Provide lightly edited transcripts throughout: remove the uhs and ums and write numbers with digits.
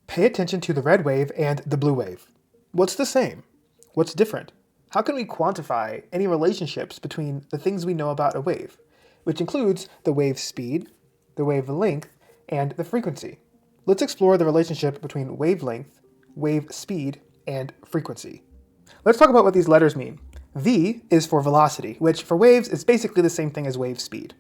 Pay attention to the red wave and the blue wave. What's the same? What's different? How can we quantify any relationships between the things we know about a wave, which includes the wave speed, the wavelength, and the frequency? Let's explore the relationship between wavelength, wave speed, and frequency. Let's talk about what these letters mean. V is for velocity, which for waves is basically the same thing as wave speed.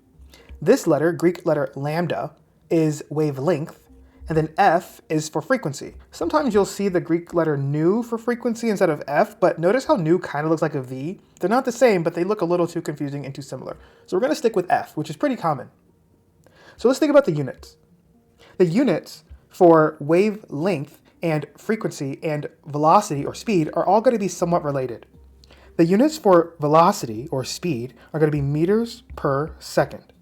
This letter, Greek letter lambda, is wavelength, and then F is for frequency. Sometimes you'll see the Greek letter nu for frequency instead of F, but notice how nu kind of looks like a V. They're not the same, but they look a little too confusing and too similar. So we're going to stick with F, which is pretty common. So let's think about the units. The units for wavelength and frequency and velocity or speed are all going to be somewhat related. The units for velocity or speed are going to be meters per second.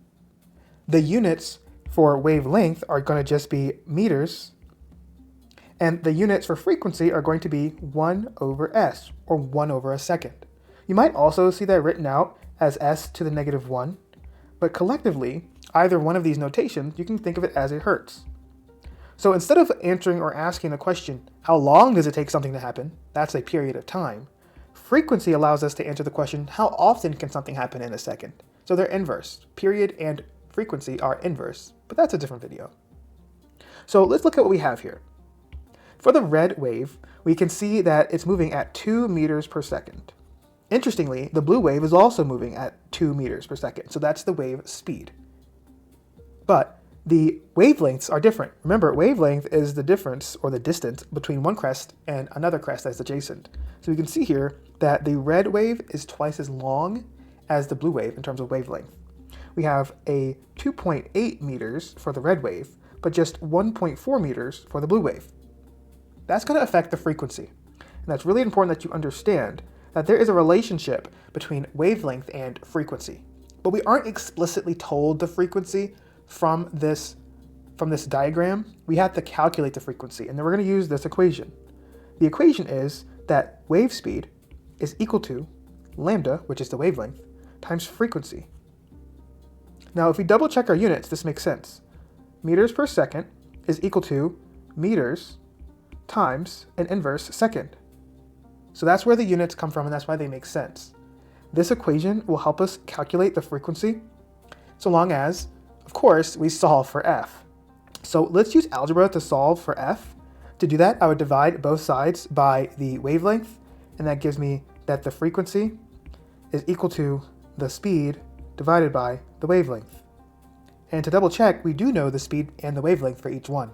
The units for wavelength are going to just be meters, and the units for frequency are going to be 1 over s, or 1 over a second. You might also see that written out as s to the negative 1, but collectively, either one of these notations, you can think of it as a hertz. So instead of answering or asking the question, how long does it take something to happen? That's a period of time. Frequency allows us to answer the question, how often can something happen in a second? So they're inverse. Period and frequency are inverse, but that's a different video. So let's look at what we have here. For the red wave, we can see that it's moving at 2 meters per second. Interestingly, the blue wave is also moving at 2 meters per second, so that's the wave speed. But the wavelengths are different. Remember, wavelength is the difference or the distance between one crest and another crest that's adjacent. So we can see here that the red wave is twice as long as the blue wave in terms of wavelength. We have a 2.8 meters for the red wave, but just 1.4 meters for the blue wave. That's going to affect the frequency. And that's really important that you understand that there is a relationship between wavelength and frequency. But we aren't explicitly told the frequency from this diagram. We have to calculate the frequency, and then we're going to use this equation. The equation is that wave speed is equal to lambda, which is the wavelength, times frequency. Now, if we double check our units, this makes sense. Meters per second is equal to meters times an inverse second. So that's where the units come from, and that's why they make sense. This equation will help us calculate the frequency, so long as, of course, we solve for F. So let's use algebra to solve for F. To do that, I would divide both sides by the wavelength, and that gives me that the frequency is equal to the speed divided by the wavelength. And to double check, we do know the speed and the wavelength for each one.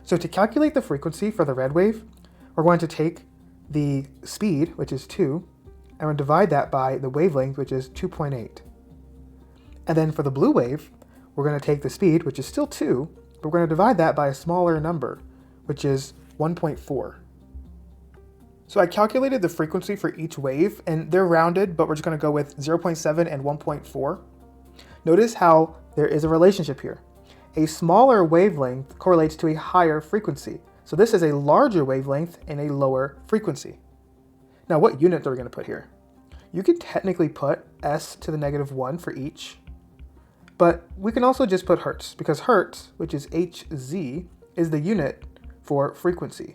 So to calculate the frequency for the red wave, we're going to take the speed, which is 2, and we'll divide that by the wavelength, which is 2.8. And then for the blue wave, we're going to take the speed, which is still 2, but we're going to divide that by a smaller number, which is 1.4. So I calculated the frequency for each wave, and they're rounded, but we're just going to go with 0.7 and 1.4. Notice how there is a relationship here. A smaller wavelength correlates to a higher frequency. So this is a larger wavelength and a lower frequency. Now, what units are we going to put here? You can technically put s to the negative 1 for each, but we can also just put hertz, because hertz, which is Hz, is the unit for frequency.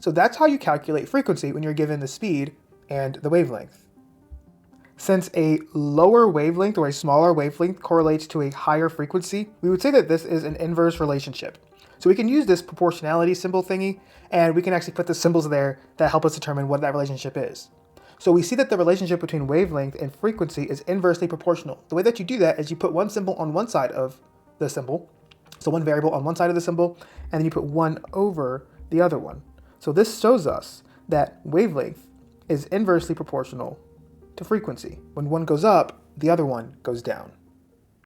So that's how you calculate frequency when you're given the speed and the wavelength. Since a lower wavelength or a smaller wavelength correlates to a higher frequency, we would say that this is an inverse relationship. So we can use this proportionality symbol thingy, and we can actually put the symbols there that help us determine what that relationship is. So we see that the relationship between wavelength and frequency is inversely proportional. The way that you do that is you put one symbol on one side of the symbol, so one variable on one side of the symbol, and then you put 1 over the other one. So this shows us that wavelength is inversely proportional to frequency. When one goes up, the other one goes down.